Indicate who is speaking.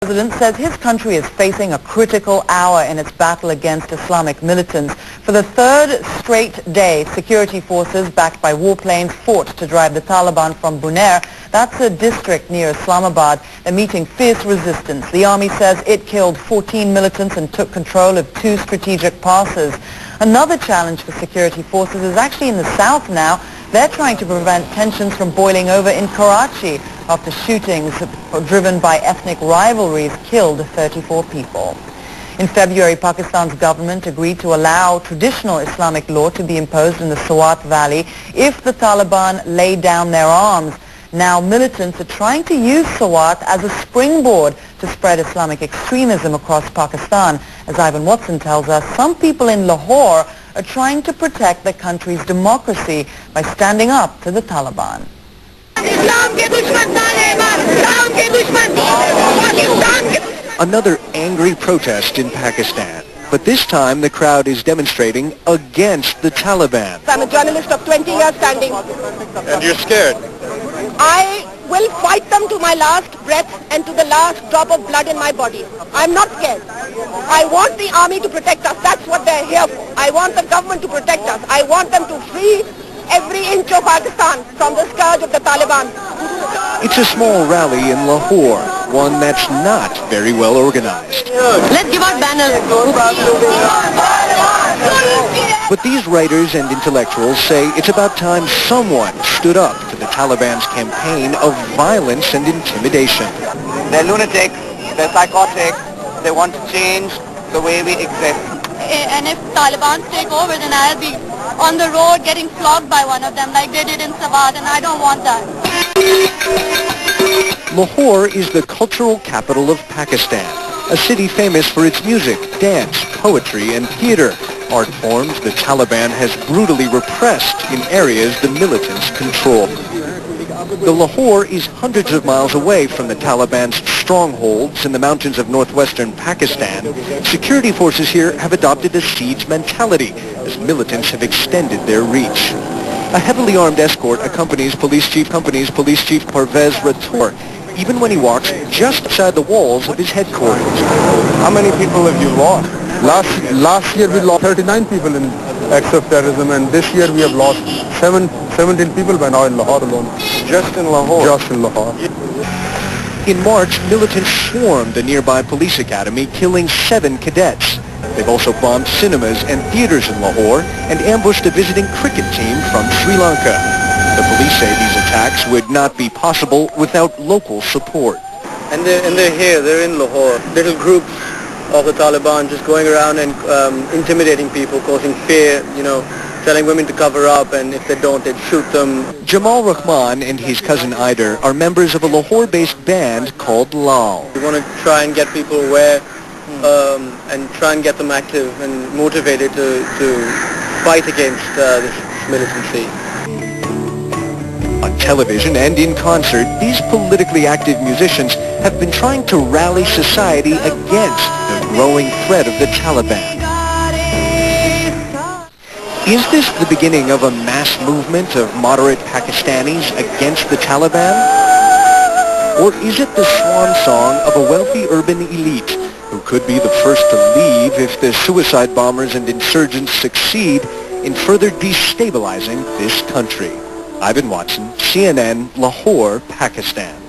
Speaker 1: The president says his country is facing a critical hour in its battle against Islamic militants. For the third straight day, security forces backed by warplanes fought to drive the Taliban from Bunair. That's a district near Islamabad. They're meeting fierce resistance. The army says it killed 14 militants and took control of 2 strategic passes. Another challenge for security forces is actually in the south now. They're trying to prevent tensions from boiling over in Karachi after shootings driven by ethnic rivalries killed 34 people. In February, Pakistan's government agreed to allow traditional Islamic law to be imposed in the Swat Valley if the Taliban lay down their arms. Now militants are trying to use Swat as a springboard to spread Islamic extremism across Pakistan. As Ivan Watson tells us, some people in Lahore are trying to protect their country's democracy by standing up to the Taliban.
Speaker 2: Another angry protest in Pakistan. But this time the crowd is demonstrating against the Taliban.
Speaker 3: I'm a journalist of 20 years standing.
Speaker 2: And you're scared?
Speaker 3: I will fight them to my last breath and to the last drop of blood in my body. I'm not scared. I want the army to protect us. That's what they're here for. I want the government to protect us. I want them to free every inch of Pakistan from the scourge of the Taliban.
Speaker 2: It's a small rally in Lahore, one that's not very well organized.
Speaker 3: Let's give out banners.
Speaker 2: But these writers and intellectuals say it's about time someone stood up to the Taliban's campaign of violence and intimidation.
Speaker 4: They're lunatics, they're psychotic, they want to change the way we exist.
Speaker 5: And if Taliban take over, then I'll be on the road getting flogged by one of them like they did in Swat, and I don't want that.
Speaker 2: Lahore is the cultural capital of Pakistan, a city famous for its music, dance, poetry, and theater, art forms the Taliban has brutally repressed in areas the militants control. The Lahore is hundreds of miles away from the Taliban's strongholds in the mountains of northwestern Pakistan. Security forces here have adopted a siege mentality as militants have extended their reach. A heavily armed escort accompanies Police Chief Parvez Ratour, even when he walks just outside the walls of his headquarters.
Speaker 6: How many people have you lost? Last year we lost 39 people in acts of terrorism, and this year we have lost 17 people by now in Lahore alone.
Speaker 2: Just in Lahore?
Speaker 6: Just in Lahore.
Speaker 2: In March, militants swarmed a nearby police academy, killing 7 cadets. They've also bombed cinemas and theaters in Lahore and ambushed a visiting cricket team from Sri Lanka. The police say these attacks would not be possible without local support.
Speaker 4: And they're here, they're in Lahore. Little groups of the Taliban just going around and intimidating people, causing fear, telling women to cover up, and if they don't, they'd shoot them.
Speaker 2: Jamal Rahman and his cousin Aider are members of a Lahore-based band called Lal.
Speaker 4: We want to try and get people aware and try and get them active and motivated to fight against this militancy.
Speaker 2: On television and in concert, these politically active musicians have been trying to rally society against the growing threat of the Taliban. Is this the beginning of a mass movement of moderate Pakistanis against the Taliban? Or is it the swan song of a wealthy urban elite who could be the first to leave if the suicide bombers and insurgents succeed in further destabilizing this country? Ivan Watson, CNN, Lahore, Pakistan.